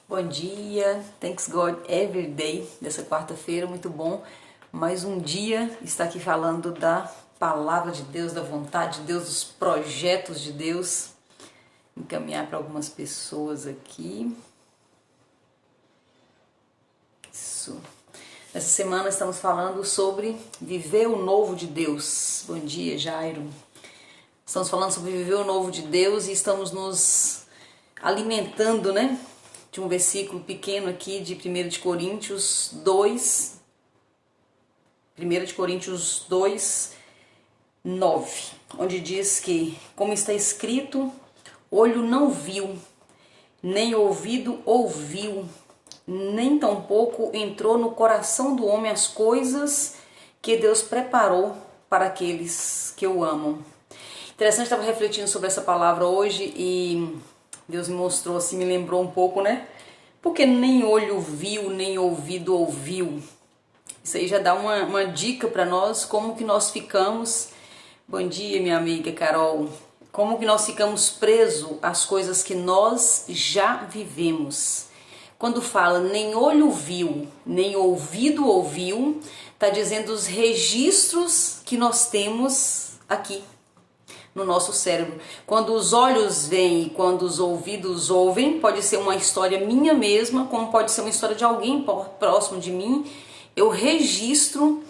Bom dia, thanks God every day dessa quarta-feira, muito bom. Mais um dia está aqui falando da palavra de Deus, da vontade de Deus, dos projetos de Deus. Encaminhar para algumas pessoas aqui. Isso. Essa semana estamos falando sobre viver o novo de Deus. Bom dia, Jairo. Estamos falando sobre viver o novo de Deus e estamos nos alimentando, né? De um versículo pequeno aqui de 1 de Coríntios 2, 1 de Coríntios 2, 9, onde diz que, como está escrito, olho não viu, nem ouvido ouviu, nem tampouco entrou no coração do homem as coisas que Deus preparou para aqueles que o amam. Interessante, estava refletindo sobre essa palavra hoje e Deus me mostrou assim, me lembrou um pouco, né? Porque nem olho viu, nem ouvido ouviu. Isso aí já dá uma dica para nós, como que nós ficamos. Bom dia, minha amiga Carol. Como que nós ficamos presos às coisas que nós já vivemos. Quando fala nem olho viu, nem ouvido ouviu, tá dizendo os registros que nós temos aqui no nosso cérebro. Quando os olhos veem e quando os ouvidos ouvem, pode ser uma história minha mesma, como pode ser uma história de alguém próximo de mim, eu registro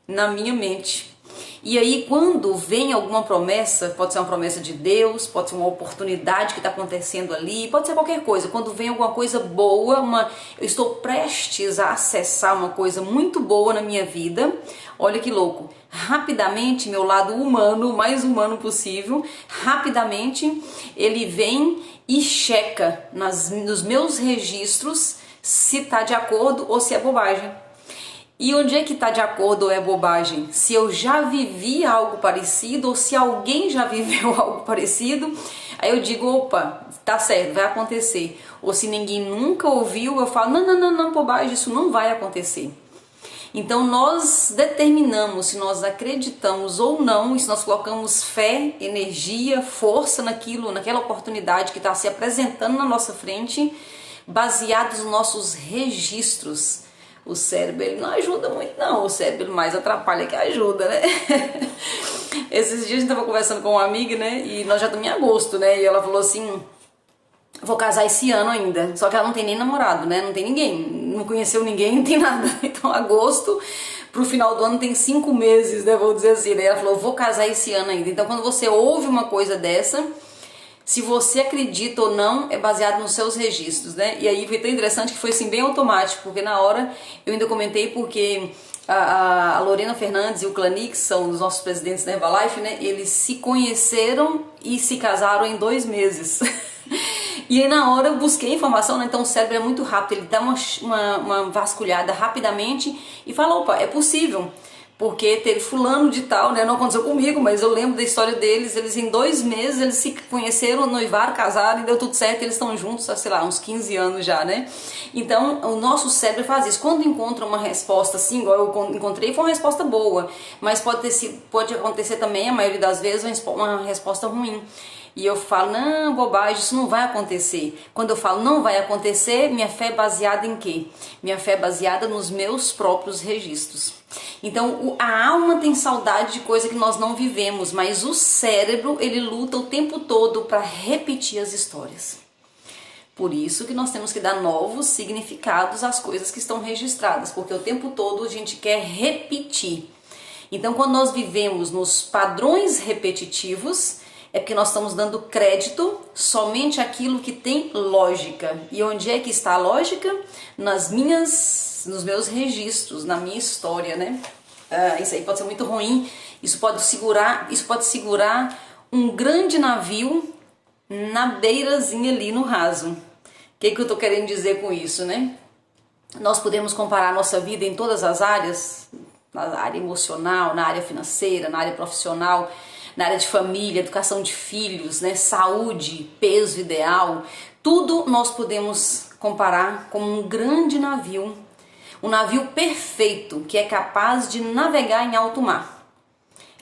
na minha mente. E aí quando vem alguma promessa, pode ser uma promessa de Deus, pode ser uma oportunidade que está acontecendo ali, pode ser qualquer coisa. Quando vem alguma coisa boa, eu estou prestes a acessar uma coisa muito boa na minha vida, olha que louco, rapidamente meu lado humano, o mais humano possível, rapidamente ele vem e checa nos meus registros se está de acordo ou se é bobagem. E onde é que está de acordo ou é bobagem? Se eu já vivi algo parecido ou se alguém já viveu algo parecido, aí eu digo, opa, tá certo, vai acontecer. Ou se ninguém nunca ouviu, eu falo, não, bobagem, isso não vai acontecer. Então nós determinamos se nós acreditamos ou não, e se nós colocamos fé, energia, força naquela oportunidade que está se apresentando na nossa frente, baseados nos nossos registros. O cérebro ele não ajuda muito não, o cérebro mais atrapalha que ajuda, né? Esses dias a gente tava conversando com uma amiga, né? E nós já estamos em agosto, né? E ela falou assim, vou casar esse ano ainda, só que ela não tem nem namorado, né? Não tem ninguém, não conheceu ninguém, não tem nada. Então agosto pro final do ano tem 5 meses, né? Vou dizer assim, né? Ela falou, vou casar esse ano ainda. Então quando você ouve uma coisa dessa, se você acredita ou não, é baseado nos seus registros, né? E aí foi tão interessante que foi assim bem automático, porque na hora eu ainda comentei porque a Lorena Fernandes e o Clani, que são os nossos presidentes da Herbalife, né? Eles se conheceram e se casaram em 2 meses. E aí na hora eu busquei informação, né? Então o cérebro é muito rápido, ele dá uma vasculhada rapidamente e fala, opa, é possível. Porque teve fulano de tal, né? Não aconteceu comigo, mas eu lembro da história deles. Eles em 2 meses, eles se conheceram, noivaram, casaram e deu tudo certo. Eles estão juntos há, sei lá, uns 15 anos já, né? Então, o nosso cérebro faz isso. Quando encontra uma resposta assim, igual eu encontrei, foi uma resposta boa. Mas pode acontecer também, a maioria das vezes, uma resposta ruim. E eu falo, não, bobagem, isso não vai acontecer. Quando eu falo não vai acontecer, minha fé é baseada em quê? Minha fé é baseada nos meus próprios registros. Então, a alma tem saudade de coisa que nós não vivemos, mas o cérebro, ele luta o tempo todo para repetir as histórias. Por isso que nós temos que dar novos significados às coisas que estão registradas, porque o tempo todo a gente quer repetir. Então, quando nós vivemos nos padrões repetitivos, é porque nós estamos dando crédito somente àquilo que tem lógica. E onde é que está a lógica? Nos meus registros, na minha história, né? Isso aí pode ser muito ruim. Isso pode segurar um grande navio na beirazinha ali no raso. O que eu estou querendo dizer com isso, né? Nós podemos comparar a nossa vida em todas as áreas, na área emocional, na área financeira, na área profissional, na área de família, educação de filhos, né, saúde, peso ideal, tudo nós podemos comparar com um grande navio, um navio perfeito que é capaz de navegar em alto mar.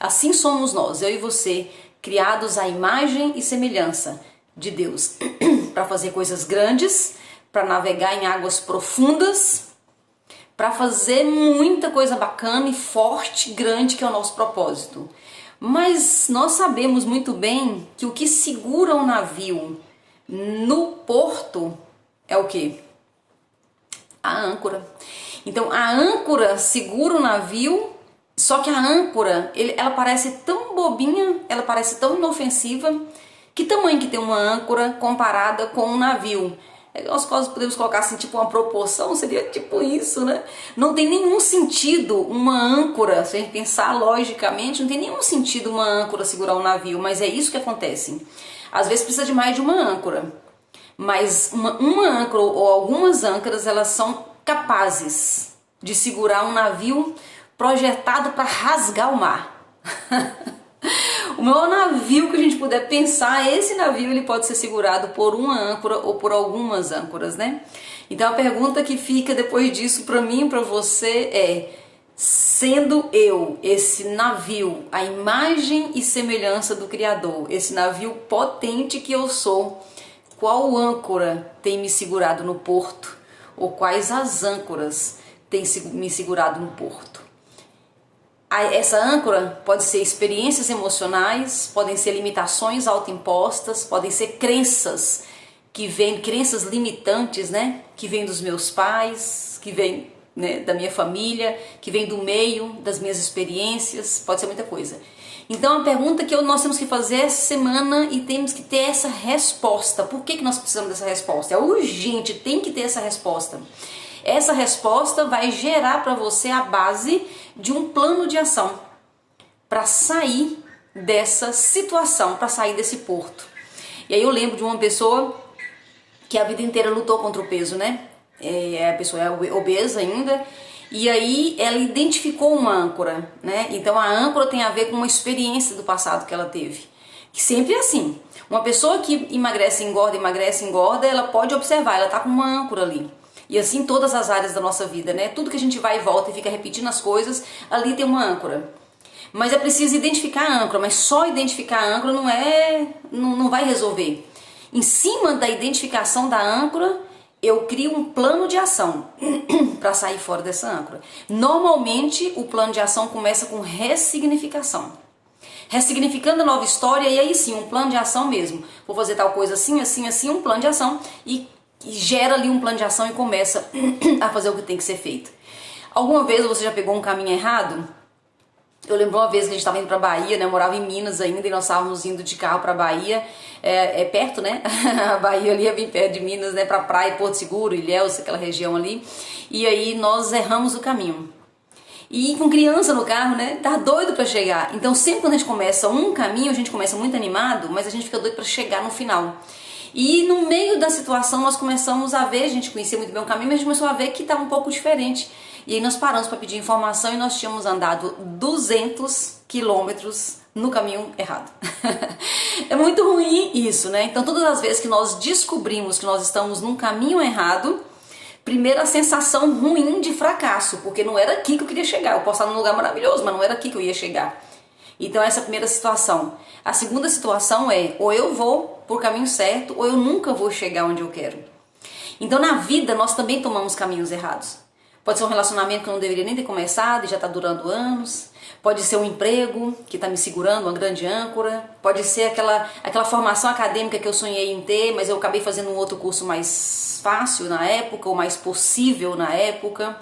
Assim somos nós, eu e você, criados à imagem e semelhança de Deus, para fazer coisas grandes, para navegar em águas profundas, para fazer muita coisa bacana e forte, grande, que é o nosso propósito. Mas nós sabemos muito bem que o que segura o navio no porto é o quê? A âncora. Então a âncora segura o navio, só que a âncora, ela parece tão bobinha, ela parece tão inofensiva. Que tamanho que tem uma âncora comparada com um navio? Nós podemos colocar assim, tipo uma proporção, seria tipo isso, né? Não tem nenhum sentido uma âncora, se a gente pensar logicamente, não tem nenhum sentido uma âncora segurar um navio, mas é isso que acontece. Às vezes precisa de mais de uma âncora, mas uma âncora ou algumas âncoras, elas são capazes de segurar um navio projetado para rasgar o mar. O maior navio que a gente puder pensar, esse navio ele pode ser segurado por uma âncora ou por algumas âncoras, né? Então a pergunta que fica depois disso para mim e para você é: sendo eu esse navio, a imagem e semelhança do Criador, esse navio potente que eu sou, qual âncora tem me segurado no porto? Ou quais as âncoras têm me segurado no porto? Essa âncora pode ser experiências emocionais, podem ser limitações autoimpostas, podem ser crenças crenças limitantes, né? Que vêm dos meus pais, que vêm, né, da minha família, que vêm do meio, das minhas experiências, pode ser muita coisa. Então a pergunta que nós temos que fazer essa semana e temos que ter essa resposta. Por que nós precisamos dessa resposta? É urgente, tem que ter essa resposta. Essa resposta vai gerar para você a base de um plano de ação para sair dessa situação, para sair desse porto. E aí eu lembro de uma pessoa que a vida inteira lutou contra o peso, né? A pessoa é obesa ainda, e aí ela identificou uma âncora, né? Então a âncora tem a ver com uma experiência do passado que ela teve. Que sempre é assim. Uma pessoa que emagrece, engorda, ela pode observar, ela tá com uma âncora ali. E assim em todas as áreas da nossa vida, né? Tudo que a gente vai e volta e fica repetindo as coisas, ali tem uma âncora. Mas é preciso identificar a âncora, mas só identificar a âncora não vai resolver. Em cima da identificação da âncora, eu crio um plano de ação para sair fora dessa âncora. Normalmente, o plano de ação começa com ressignificação. Ressignificando a nova história, e aí sim, um plano de ação mesmo. Vou fazer tal coisa assim, assim, assim, um plano de ação e gera ali um plano de ação e começa a fazer o que tem que ser feito. Alguma vez você já pegou um caminho errado? Eu lembro uma vez que a gente estava indo para Bahia, né? Eu morava em Minas ainda e nós estávamos indo de carro para Bahia. É perto, né? A Bahia ali é bem perto de Minas, né? Para praia, Porto Seguro, Ilhéus, aquela região ali. E aí nós erramos o caminho. E com criança no carro, né? Tá doido para chegar. Então sempre quando a gente começa um caminho, a gente começa muito animado, mas a gente fica doido para chegar no final. E no meio da situação nós começamos a ver, a gente conhecia muito bem o caminho, mas a gente começou a ver que estava um pouco diferente. E aí nós paramos para pedir informação e nós tínhamos andado 200 quilômetros no caminho errado. É muito ruim isso, né? Então todas as vezes que nós descobrimos que nós estamos num caminho errado, primeiro a sensação ruim de fracasso, porque não era aqui que eu queria chegar. Eu posso estar num lugar maravilhoso, mas não era aqui que eu ia chegar. Então essa é a primeira situação. A segunda situação é, ou eu vou por caminho certo, ou eu nunca vou chegar onde eu quero. Então na vida nós também tomamos caminhos errados. Pode ser um relacionamento que eu não deveria nem ter começado e já está durando anos. Pode ser um emprego que está me segurando, uma grande âncora. Pode ser aquela formação acadêmica que eu sonhei em ter, mas eu acabei fazendo um outro curso mais fácil na época, ou mais possível na época.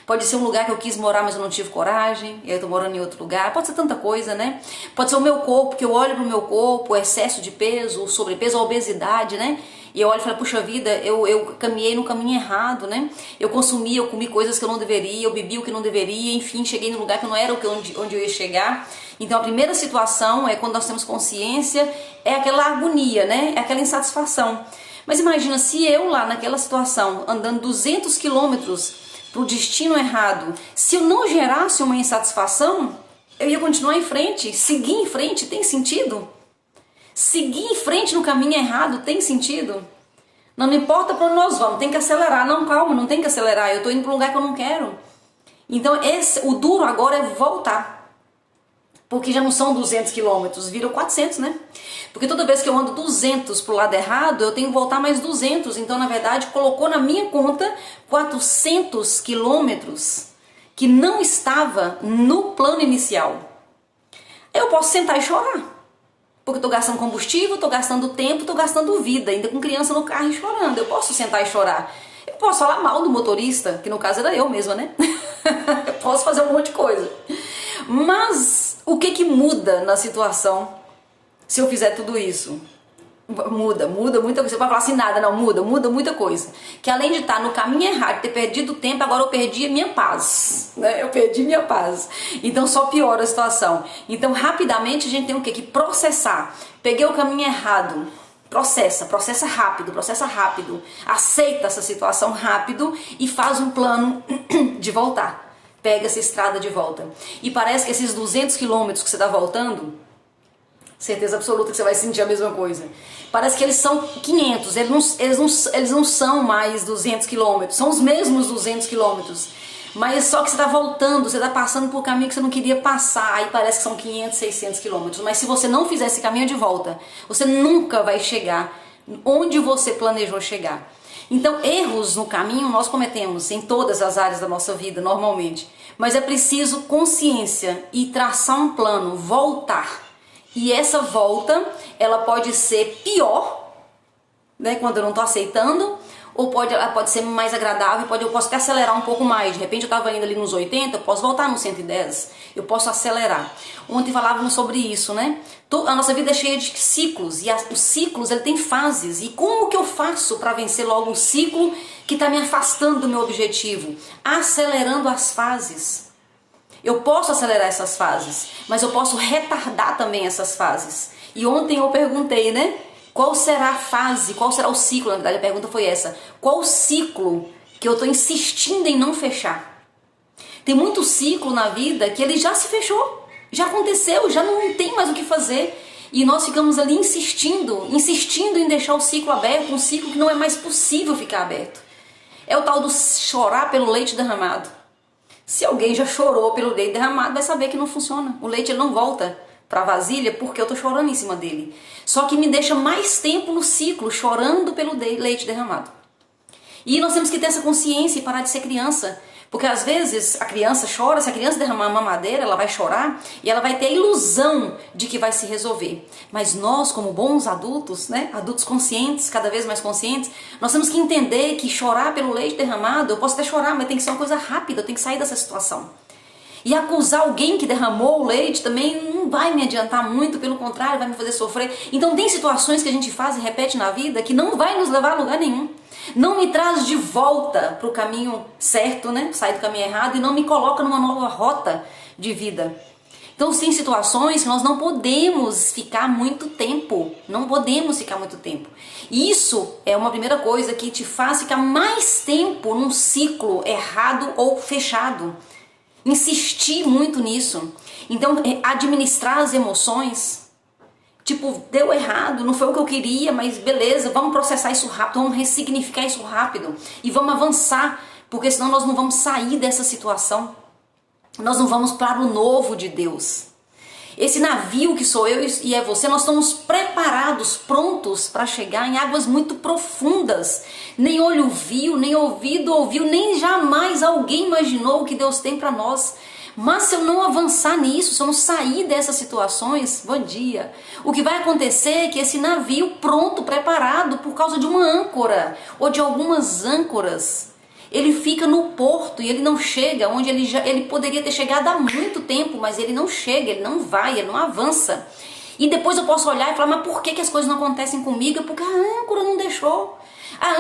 Pode ser um lugar que eu quis morar, mas eu não tive coragem, e aí eu tô morando em outro lugar. Pode ser tanta coisa, né? Pode ser o meu corpo, que eu olho pro meu corpo, o excesso de peso, o sobrepeso, a obesidade, né? E eu olho e falo, puxa vida, eu caminhei no caminho errado, né? Eu comi coisas que eu não deveria, eu bebi o que não deveria, enfim, cheguei no lugar que não era onde eu ia chegar. Então a primeira situação é quando nós temos consciência, é aquela agonia, né? É aquela insatisfação. Mas imagina se eu lá naquela situação, andando 200 quilômetros para o destino errado, se eu não gerasse uma insatisfação, eu ia continuar em frente. Seguir em frente tem sentido? Seguir em frente no caminho errado tem sentido? Não importa para onde nós vamos, tem que acelerar. Não, calma, não tem que acelerar, eu estou indo para um lugar que eu não quero. Então o duro agora é voltar. Porque já não são 200 quilômetros, viram 400, né? Porque toda vez que eu ando 200 pro lado errado, eu tenho que voltar mais 200. Então, na verdade, colocou na minha conta 400 quilômetros que não estava no plano inicial. Eu posso sentar e chorar. Porque eu tô gastando combustível, tô gastando tempo, tô gastando vida, ainda com criança no carro e chorando. Eu posso sentar e chorar. Eu posso falar mal do motorista, que no caso era eu mesma, né? Eu posso fazer um monte de coisa. Mas o que muda na situação se eu fizer tudo isso? Muda muita coisa. Você vai falar assim, nada, não, muda muita coisa. Que além de estar no caminho errado, ter perdido tempo, agora eu perdi a minha paz, né? Eu perdi minha paz. Então só piora a situação. Então rapidamente a gente tem o quê? Que processar. Peguei o caminho errado. Processa rápido. Aceita essa situação rápido e faz um plano de voltar. Pega essa estrada de volta. E parece que esses 200 quilômetros que você está voltando, certeza absoluta que você vai sentir a mesma coisa. Parece que eles são 500, eles não são mais 200 quilômetros, são os mesmos 200 quilômetros. Mas só que você está voltando, você está passando por um caminho que você não queria passar, aí parece que são 500, 600 quilômetros. Mas se você não fizer esse caminho de volta, você nunca vai chegar onde você planejou chegar. Então, erros no caminho nós cometemos em todas as áreas da nossa vida, normalmente. Mas é preciso consciência e traçar um plano, voltar. E essa volta, ela pode ser pior, né, quando eu não estou aceitando, ou ela pode ser mais agradável, eu posso até acelerar um pouco mais. De repente eu estava indo ali nos 80, eu posso voltar nos 110, eu posso acelerar. Ontem falávamos sobre isso, né? A nossa vida é cheia de ciclos, e os ciclos ele tem fases. E como que eu faço para vencer logo um ciclo que está me afastando do meu objetivo? Acelerando as fases. Eu posso acelerar essas fases, mas eu posso retardar também essas fases. E ontem eu perguntei, né? Qual será a fase, qual será o ciclo? Na verdade a pergunta foi essa. Qual o ciclo que eu estou insistindo em não fechar? Tem muito ciclo na vida que ele já se fechou, já aconteceu, já não tem mais o que fazer. E nós ficamos ali insistindo em deixar o ciclo aberto, um ciclo que não é mais possível ficar aberto. É o tal do chorar pelo leite derramado. Se alguém já chorou pelo leite derramado, vai saber que não funciona. O leite ele não volta para a vasilha porque eu tô chorando em cima dele. Só que me deixa mais tempo no ciclo, chorando pelo leite derramado. E nós temos que ter essa consciência e parar de ser criança. Porque às vezes a criança chora, se a criança derramar mamadeira, ela vai chorar e ela vai ter a ilusão de que vai se resolver. Mas nós, como bons adultos, né, adultos conscientes, cada vez mais conscientes, nós temos que entender que chorar pelo leite derramado, eu posso até chorar, mas tem que ser uma coisa rápida, eu tenho que sair dessa situação. E acusar alguém que derramou o leite também não vai me adiantar muito, pelo contrário, vai me fazer sofrer. Então tem situações que a gente faz e repete na vida que não vai nos levar a lugar nenhum. Não me traz de volta para o caminho certo, né? Sair do caminho errado e não me coloca numa nova rota de vida. Então tem situações que nós não podemos ficar muito tempo. Não podemos ficar muito tempo. Isso é uma primeira coisa que te faz ficar mais tempo num ciclo errado ou fechado. Insistir muito nisso. Então, administrar as emoções. Tipo, deu errado, não foi o que eu queria, mas beleza, vamos processar isso rápido, vamos ressignificar isso rápido e vamos avançar, porque senão nós não vamos sair dessa situação. Nós não vamos para o novo de Deus. Esse navio que sou eu e é você, nós estamos preparados, prontos para chegar em águas muito profundas. Nem olho viu, nem ouvido ouviu, nem jamais alguém imaginou o que Deus tem para nós. Mas se eu não avançar nisso, se eu não sair dessas situações, bom dia, o que vai acontecer é que esse navio pronto, preparado por causa de uma âncora ou de algumas âncoras, ele fica no porto e ele não chega onde ele poderia ter chegado há muito tempo, mas ele não chega, ele não vai, ele não avança. E depois eu posso olhar e falar, mas por que as coisas não acontecem comigo? Porque a âncora não deixou. A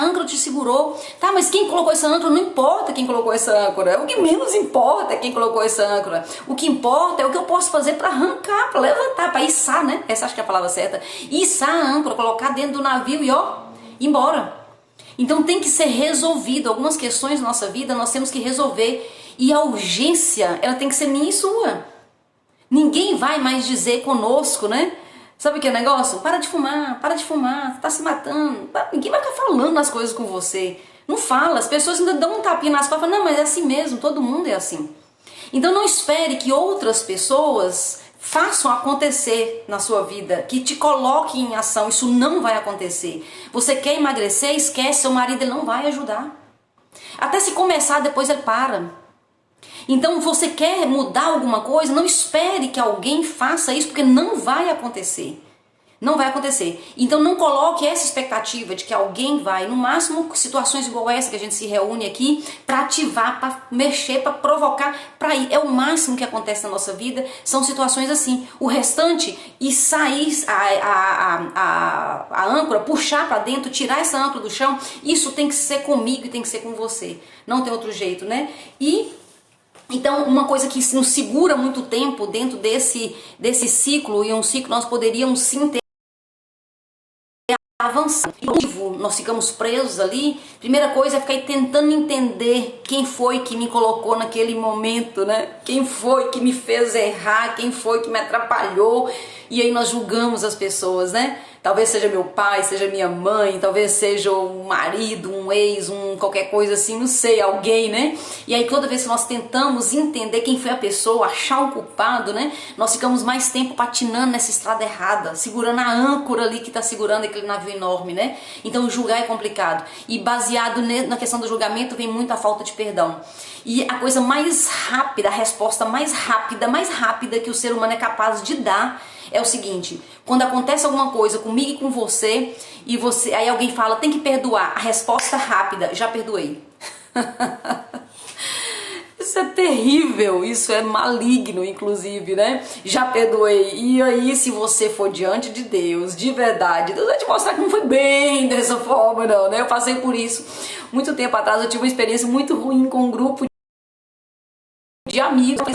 âncora te segurou. Tá, mas quem colocou essa âncora? Não importa quem colocou essa âncora. O que menos importa é quem colocou essa âncora. O que importa é o que eu posso fazer para arrancar, para levantar, para içar, né? Essa acho que é a palavra certa. Içar a âncora, colocar dentro do navio e ó, ir embora. Então tem que ser resolvido. Algumas questões da nossa vida nós temos que resolver. E a urgência, ela tem que ser minha e sua. Ninguém vai mais dizer conosco, né? Sabe o que é negócio? Para de fumar, tá se matando. Ninguém vai ficar falando as coisas com você. Não fala, as pessoas ainda dão um tapinha nas costas e falam, não, mas é assim mesmo, todo mundo é assim. Então não espere que outras pessoas façam acontecer na sua vida, que te coloquem em ação. Isso não vai acontecer. Você quer emagrecer? Esquece, seu marido ele não vai ajudar. Até se começar, depois ele para. Então você quer mudar alguma coisa? Não espere que alguém faça isso, porque não vai acontecer. Não vai acontecer. Então não coloque essa expectativa de que alguém vai, no máximo situações igual essa que a gente se reúne aqui, para ativar, para mexer, para provocar, para ir. É o máximo que acontece na nossa vida, são situações assim. O restante, e sair a âncora, puxar para dentro, tirar essa âncora do chão, isso tem que ser comigo e tem que ser com você. Não tem outro jeito, né? Então, uma coisa que nos segura muito tempo dentro desse ciclo, e um ciclo nós poderíamos sim ter avançar. Nós ficamos presos ali. Primeira coisa é ficar tentando entender quem foi que me colocou naquele momento, né? Quem foi que me fez errar, quem foi que me atrapalhou. E aí nós julgamos as pessoas, né? Talvez seja meu pai, seja minha mãe, talvez seja um marido, um ex, qualquer coisa assim, não sei, alguém, né? E aí toda vez que nós tentamos entender quem foi a pessoa, achar um culpado, né? Nós ficamos mais tempo patinando nessa estrada errada, segurando a âncora ali que está segurando aquele navio enorme, né? Então julgar é complicado. E baseado na questão do julgamento vem muito a falta de perdão. E a coisa mais rápida, a resposta mais rápida que o ser humano é capaz de dar é o seguinte: quando acontece alguma coisa comigo e com você, aí alguém fala, tem que perdoar. A resposta rápida, já perdoei. Isso é terrível, isso é maligno, inclusive, né? Já perdoei. E aí, se você for diante de Deus, de verdade, Deus vai te mostrar que não foi bem dessa forma, não, né? Eu passei por isso. Muito tempo atrás eu tive uma experiência muito ruim com um grupo de amigos.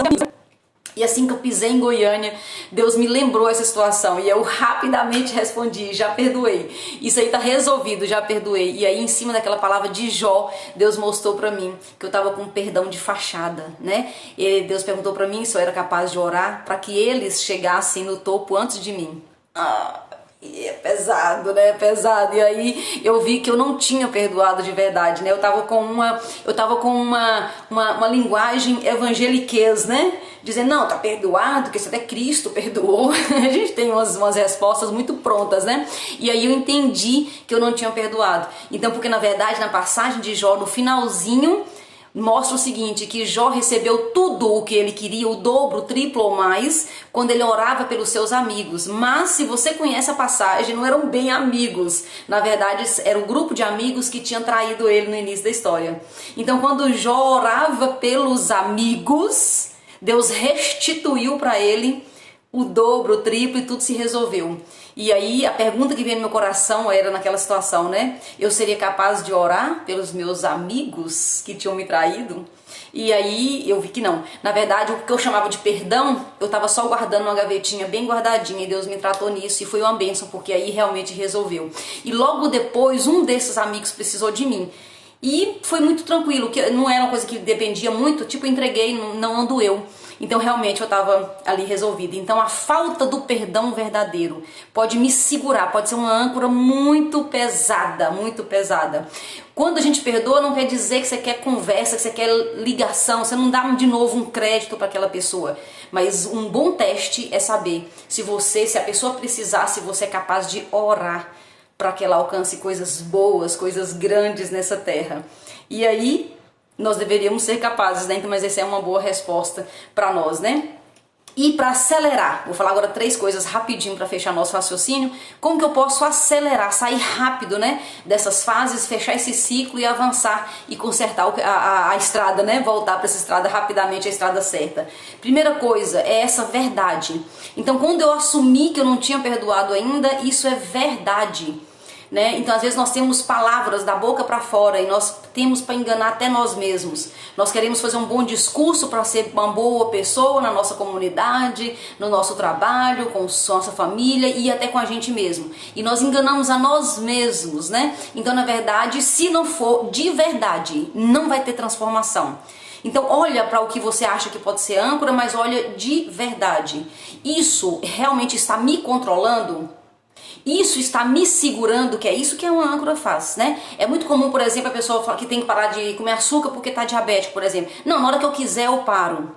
E assim que eu pisei em Goiânia, Deus me lembrou essa situação e eu rapidamente respondi, já perdoei. Isso aí tá resolvido, já perdoei. E aí em cima daquela palavra de Jó, Deus mostrou pra mim que eu tava com perdão de fachada, né? E Deus perguntou pra mim se eu era capaz de orar para que eles chegassem no topo antes de mim. E é pesado, né? É pesado. E aí eu vi que eu não tinha perdoado de verdade, né? Eu tava com uma linguagem evangeliquez, né? Dizendo, não, tá perdoado, porque isso até Cristo perdoou. A gente tem umas respostas muito prontas, né? E aí eu entendi que eu não tinha perdoado. Então, porque na verdade, na passagem de Jó, no finalzinho, mostra o seguinte, que Jó recebeu tudo o que ele queria, o dobro, o triplo ou mais, quando ele orava pelos seus amigos. Mas se você conhece a passagem, não eram bem amigos. Na verdade, era um grupo de amigos que tinham traído ele no início da história. Então, quando Jó orava pelos amigos, Deus restituiu para ele o dobro, o triplo e tudo se resolveu. E aí a pergunta que veio no meu coração era naquela situação, né? Eu seria capaz de orar pelos meus amigos que tinham me traído? E aí eu vi que não. Na verdade, o que eu chamava de perdão, eu estava só guardando uma gavetinha bem guardadinha e Deus me tratou nisso e foi uma bênção, porque aí realmente resolveu. E logo depois, um desses amigos precisou de mim. E foi muito tranquilo, que não era uma coisa que dependia muito, tipo, eu entreguei, não doeu. Então realmente eu estava ali resolvida. Então a falta do perdão verdadeiro pode me segurar, pode ser uma âncora muito pesada, muito pesada. Quando a gente perdoa não quer dizer que você quer conversa, que você quer ligação, você não dá de novo um crédito para aquela pessoa. Mas um bom teste é saber se a pessoa precisar, se você é capaz de orar para que ela alcance coisas boas, coisas grandes nessa terra. E aí nós deveríamos ser capazes, né? Mas essa é uma boa resposta para nós, né? E para acelerar, vou falar agora 3 coisas rapidinho para fechar nosso raciocínio. Como que eu posso acelerar, sair rápido, né, dessas fases, fechar esse ciclo e avançar e consertar a estrada, né, voltar para essa estrada rapidamente, a estrada certa. Primeira coisa é essa verdade. Então, quando eu assumi que eu não tinha perdoado ainda, isso é verdade. Né? Então às vezes nós temos palavras da boca para fora e nós temos para enganar até nós mesmos. Nós queremos fazer um bom discurso para ser uma boa pessoa na nossa comunidade, no nosso trabalho, com nossa família e até com a gente mesmo. E nós enganamos a nós mesmos, né? Então na verdade, se não for de verdade, não vai ter transformação. Então olha para o que você acha que pode ser âncora, mas olha de verdade. Isso realmente está me controlando? Isso está me segurando, que é isso que uma âncora faz, né? É muito comum, por exemplo, a pessoa fala que tem que parar de comer açúcar porque está diabético, por exemplo. Não, na hora que eu quiser eu paro.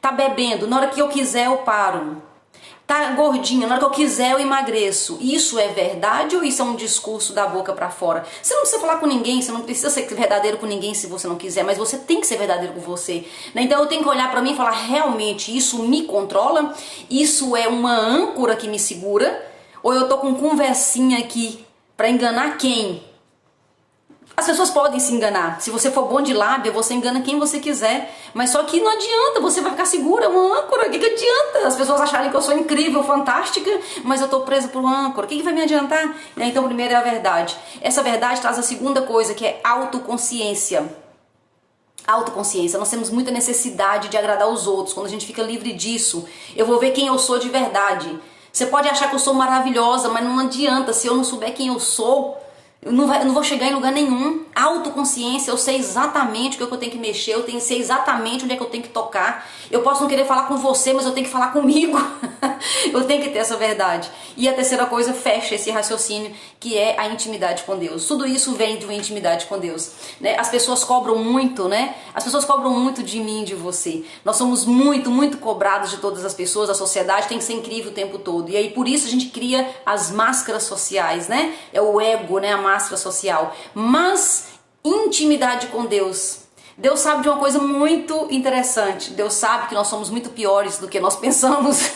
Tá bebendo, na hora que eu quiser eu paro. Tá gordinha, na hora que eu quiser eu emagreço. Isso é verdade ou isso é um discurso da boca pra fora? Você não precisa falar com ninguém, você não precisa ser verdadeiro com ninguém se você não quiser, mas você tem que ser verdadeiro com você, né? Então eu tenho que olhar pra mim e falar, realmente isso me controla? Isso é uma âncora que me segura? Ou eu tô com conversinha aqui pra enganar quem? As pessoas podem se enganar. Se você for bom de lábia, você engana quem você quiser. Mas só que não adianta, você vai ficar segura, uma âncora. O que adianta? As pessoas acharem que eu sou incrível, fantástica, mas eu tô presa por uma âncora. O que vai me adiantar? Então, primeiro é a verdade. Essa verdade traz a segunda coisa, que é autoconsciência. Autoconsciência. Nós temos muita necessidade de agradar os outros. Quando a gente fica livre disso, eu vou ver quem eu sou de verdade. Você pode achar que eu sou maravilhosa, mas não adianta. Se eu não souber quem eu sou, eu não vou chegar em lugar nenhum. Autoconsciência, eu sei exatamente o que eu tenho que mexer, eu sei exatamente onde é que eu tenho que tocar. Eu posso não querer falar com você, mas eu tenho que falar comigo. Eu tenho que ter essa verdade. E a terceira coisa, fecha esse raciocínio, que é a intimidade com Deus. Tudo isso vem de uma intimidade com Deus, né? As pessoas cobram muito, né? As pessoas cobram muito de mim, de você. Nós somos muito, muito cobrados de todas as pessoas. A sociedade tem que ser incrível o tempo todo. E aí por isso a gente cria as máscaras sociais, né? É o ego, né? A máscara social. Mas intimidade com Deus. Deus sabe de uma coisa muito interessante. Deus sabe que nós somos muito piores do que nós pensamos.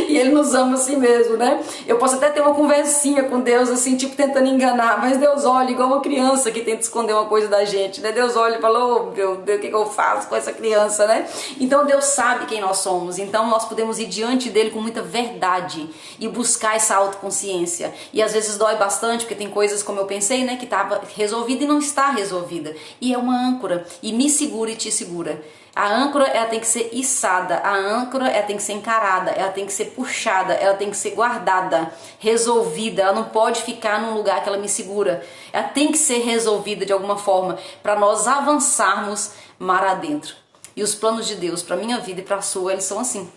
E Ele nos ama assim mesmo, né? Eu posso até ter uma conversinha com Deus, assim, tipo tentando enganar, mas Deus olha igual uma criança que tenta esconder uma coisa da gente, né? Deus olha e fala, oh, meu Deus, o que eu faço com essa criança, né? Então Deus sabe quem nós somos, então nós podemos ir diante dele com muita verdade e buscar essa autoconsciência. E às vezes dói bastante, porque tem coisas, como eu pensei, né, que estava resolvida e não está resolvida. E é uma âncora, e me segura e te segura. A âncora, ela tem que ser içada, a âncora, ela tem que ser encarada, ela tem que ser puxada, ela tem que ser guardada, resolvida, ela não pode ficar num lugar que ela me segura. Ela tem que ser resolvida de alguma forma para nós avançarmos mar adentro. E os planos de Deus para minha vida e para a sua, eles são assim.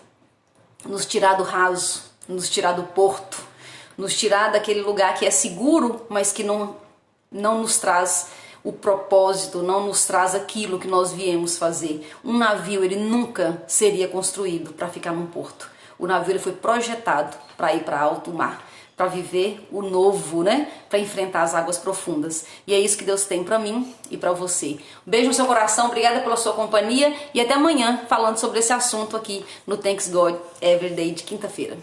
Nos tirar do raso, nos tirar do porto, nos tirar daquele lugar que é seguro, mas que não nos traz o propósito, não nos traz aquilo que nós viemos fazer. Um navio, ele nunca seria construído para ficar num porto. O navio, ele foi projetado para ir para alto mar, para viver o novo, né? Para enfrentar as águas profundas. E é isso que Deus tem para mim e para você. Um beijo no seu coração, obrigada pela sua companhia e até amanhã falando sobre esse assunto aqui no Thanks God Everyday de quinta-feira.